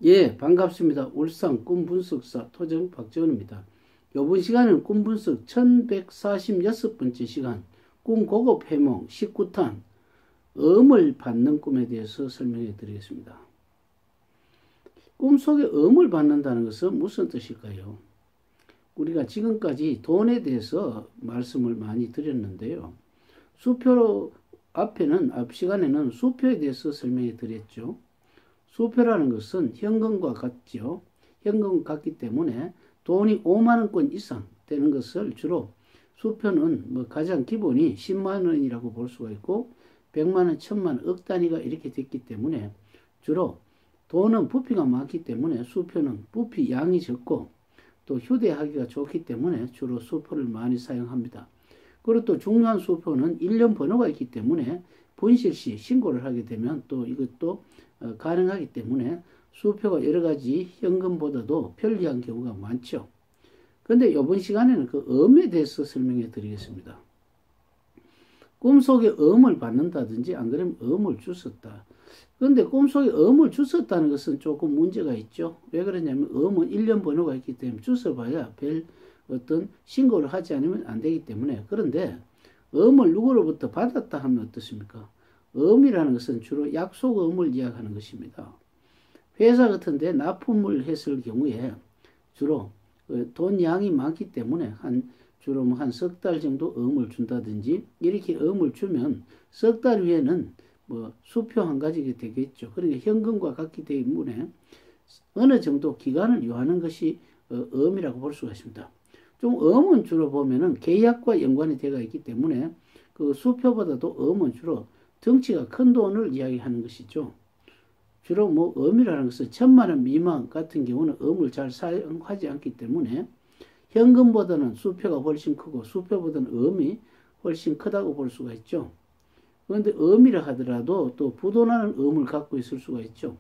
예, 반갑습니다. 울산 꿈분석사 토정 박재원입니다. 이번 시간에는 꿈분석 1146번째 시간 꿈고급 해몽 19탄 음을 받는 꿈에 대해서 설명해 드리겠습니다. 꿈속에 음을 받는다는 것은 무슨 뜻일까요? 우리가 지금까지 돈에 대해서 말씀을 많이 드렸는데요. 수표 앞 시간에는 수표에 대해서 설명해 드렸죠. 수표라는 것은 현금과 같죠. 현금 같기 때문에 돈이 5만원권 이상 되는 것을 주로 수표는 가장 기본이 10만원이라고 볼 수가 있고 100만원, 1000만원, 억 단위가 이렇게 됐기 때문에 주로 돈은 부피가 많기 때문에 수표는 부피 양이 적고 또 휴대하기가 좋기 때문에 주로 수표를 많이 사용합니다. 그리고 또 중요한 수표는 일련 번호가 있기 때문에 분실 시 신고를 하게 되면 또 이것도 가능하기 때문에 수표가 여러 가지 현금보다도 편리한 경우가 많죠. 그런데 이번 시간에는 그 음에 대해서 설명해 드리겠습니다. 꿈속에 음을 받는다든지 안 그러면 음을 주웠다. 그런데 꿈속에 음을 주웠다는 것은 조금 문제가 있죠. 왜 그러냐면 음은 일련 번호가 있기 때문에 주워봐야 별 어떤 신고를 하지 않으면 안 되기 때문에. 그런데 음을 누구로부터 받았다 하면 어떻습니까? 음이라는 것은 주로 약속음을 이야기하는 것입니다. 회사 같은 데 납품을 했을 경우에 주로 돈 양이 많기 때문에 주로 한 석 달 정도 음을 준다든지 이렇게 음을 주면 석 달 후에는 수표 한 가지가 되겠죠. 그러니까 현금과 같기 때문에 어느 정도 기간을 요하는 것이 음이라고 볼 수가 있습니다. 좀 음은 주로 보면은 계약과 연관이 되어 있기 때문에 그 수표보다도 음은 주로 덩치가 큰 돈을 이야기하는 것이죠. 주로 음이라는 것은 1000만원 미만 같은 경우는 음을 잘 사용하지 않기 때문에 현금보다는 수표가 훨씬 크고 수표보다는 음이 훨씬 크다고 볼 수가 있죠. 그런데 음이라 하더라도 또 부도나는 음을 갖고 있을 수가 있죠.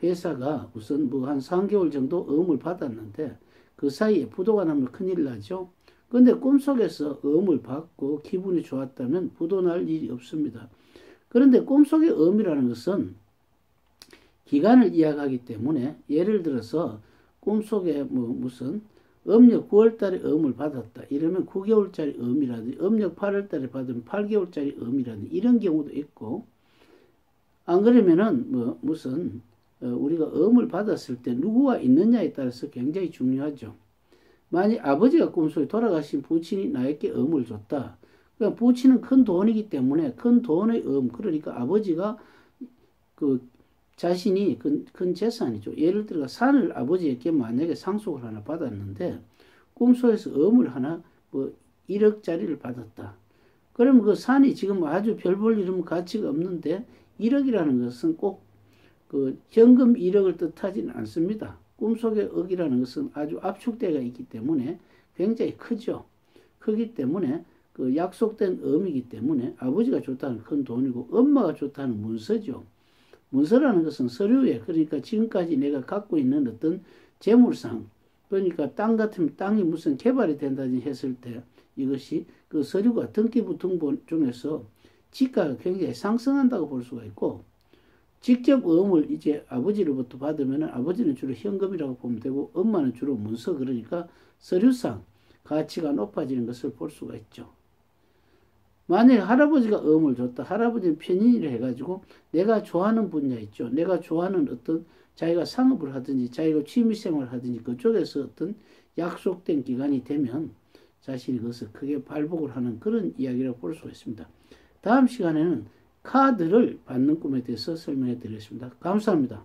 회사가 우선 한 3개월 정도 음을 받았는데 그 사이에 부도가 나면 큰일 나죠. 그런데 꿈속에서 음을 받고 기분이 좋았다면 부도 날 일이 없습니다. 그런데 꿈속의 음이라는 것은 기간을 이야기하기 때문에 예를 들어서 꿈속에 무슨 음력 9월달에 음을 받았다. 이러면 9개월짜리 음이라든지 음력 8월달에 받으면 8개월짜리 음이라든지 이런 경우도 있고 안 그러면은 무슨 우리가 음을 받았을 때 누구가 있느냐에 따라서 굉장히 중요하죠. 만약 아버지가 꿈속에 돌아가신 부친이 나에게 음을 줬다. 그러니까 부친은 큰 돈이기 때문에 큰 돈의 그러니까 아버지가 자신이 큰 재산이죠. 예를 들어 산을 아버지에게 만약에 상속을 하나 받았는데 꿈속에서 음을 하나 1억짜리를 받았다. 그러면 그 산이 지금 아주 별 볼 일 없는 가치가 없는데 1억이라는 것은 꼭 현금 1억을 뜻하지는 않습니다. 꿈속의 억이라는 것은 아주 압축대가 있기 때문에 굉장히 크죠. 크기 때문에 약속된 음이기 때문에 아버지가 줬다는 큰 돈이고 엄마가 줬다는 문서죠. 문서라는 것은 서류에 그러니까 지금까지 내가 갖고 있는 어떤 재물상 그러니까 땅 같으면 땅이 무슨 개발이 된다든지 했을 때 이것이 그 서류가 등기부등본 중에서 지가가 굉장히 상승한다고 볼 수가 있고 직접 음을 이제 아버지로부터 받으면 아버지는 주로 현금이라고 보면 되고 엄마는 주로 문서 그러니까 서류상 가치가 높아지는 것을 볼 수가 있죠. 만약에 할아버지가 음을 줬다. 할아버지는 편인이라 해가지고 내가 좋아하는 분야 있죠. 내가 좋아하는 어떤 자기가 상업을 하든지 자기가 취미생활을 하든지 그쪽에서 어떤 약속된 기간이 되면 자신이 그것을 크게 발복을 하는 그런 이야기라고 볼 수가 있습니다. 다음 시간에는 카드를 받는 꿈에 대해서 설명해 드리겠습니다. 감사합니다.